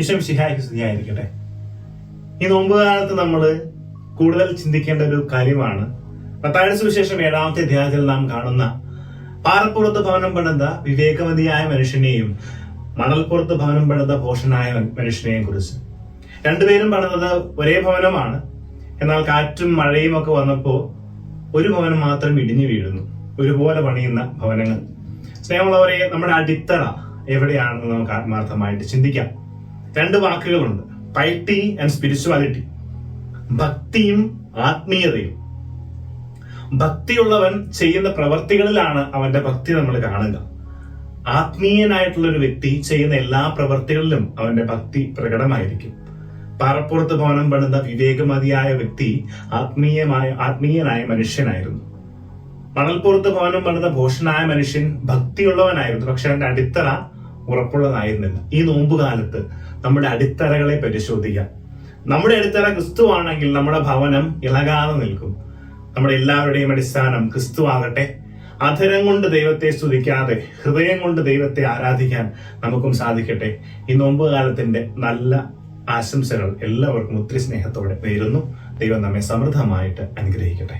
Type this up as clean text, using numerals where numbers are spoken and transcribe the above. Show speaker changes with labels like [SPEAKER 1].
[SPEAKER 1] ഈശോ മിശിഹായ്ക്ക് സ്തുതിയായിരിക്കട്ടെ. ഈ നോമ്പുകാലത്ത് നമ്മൾ കൂടുതൽ ചിന്തിക്കേണ്ട ഒരു കാര്യമാണ് മത്തായിയുടെ സുവിശേഷം 7-ാമത്തെ അധ്യായത്തിൽ നാം കാണുന്ന പാറപ്പുറത്ത് ഭവനം പണിത വിവേകവതിയായ മനുഷ്യനെയും മണൽപ്പുറത്ത് ഭവനം പണിത ഭോഷനായ മനുഷ്യനെയും കുറിച്ച്. രണ്ടുപേരും പണിതത് ഒരേ ഭവനമാണ്. എന്നാൽ കാറ്റും മഴയും ഒക്കെ വന്നപ്പോൾ ഒരു ഭവനം മാത്രം ഇടിഞ്ഞു വീഴുന്നു. ഒരുപോലെ പണിയുന്ന ഭവനങ്ങൾ. സ്നേഹമുള്ളവരെ, നമ്മുടെ അടിത്തറ എവിടെയാണെന്ന് നമുക്ക് ആത്മാർത്ഥമായിട്ട് ചിന്തിക്കാം. രണ്ട് വാക്കുകളുണ്ട്: പൈറ്റി ആൻഡ് സ്പിരിച്വാലിറ്റി. ഭക്തിയും ആത്മീയതയും. ഭക്തിയുള്ളവൻ ചെയ്യുന്ന പ്രവർത്തികളിലാണ് അവന്റെ ഭക്തി നമ്മൾ കാണുക. ആത്മീയനായിട്ടുള്ള ഒരു വ്യക്തി ചെയ്യുന്ന എല്ലാ പ്രവർത്തികളിലും അവന്റെ പ്രകടമായിരിക്കും. പാറപ്പുറത്ത് ഭവനം പണിത വിവേകമതിയായ വ്യക്തി ആത്മീയനായ മനുഷ്യനായിരുന്നു. മണൽപ്പുറത്ത് ഭവനം പണിത ഭോഷനായ മനുഷ്യൻ ഭക്തിയുള്ളവനായിരുന്നു, പക്ഷെ അവന്റെ അടിത്തറ ഉറപ്പുള്ളതായിരുന്നില്ല. ഈ നോമ്പുകാലത്ത് നമ്മുടെ അടിത്തറകളെ പരിശോധിക്കാം. നമ്മുടെ അടിത്തറ ക്രിസ്തു ആണെങ്കിൽ നമ്മുടെ ഭവനം ഇളകാതെ നിൽക്കും. നമ്മുടെ എല്ലാവരുടെയും അടിസ്ഥാനം ക്രിസ്തു ആകട്ടെ. അധരം കൊണ്ട് ദൈവത്തെ സ്തുതിക്കാതെ ഹൃദയം കൊണ്ട് ദൈവത്തെ ആരാധിക്കാൻ നമുക്കും സാധിക്കട്ടെ. ഈ നോമ്പുകാലത്തിന്റെ നല്ല ആശംസകൾ എല്ലാവർക്കും ഒത്തിരി സ്നേഹത്തോടെ നേരുന്നു. ദൈവം നമ്മെ സമൃദ്ധമായിട്ട് അനുഗ്രഹിക്കട്ടെ.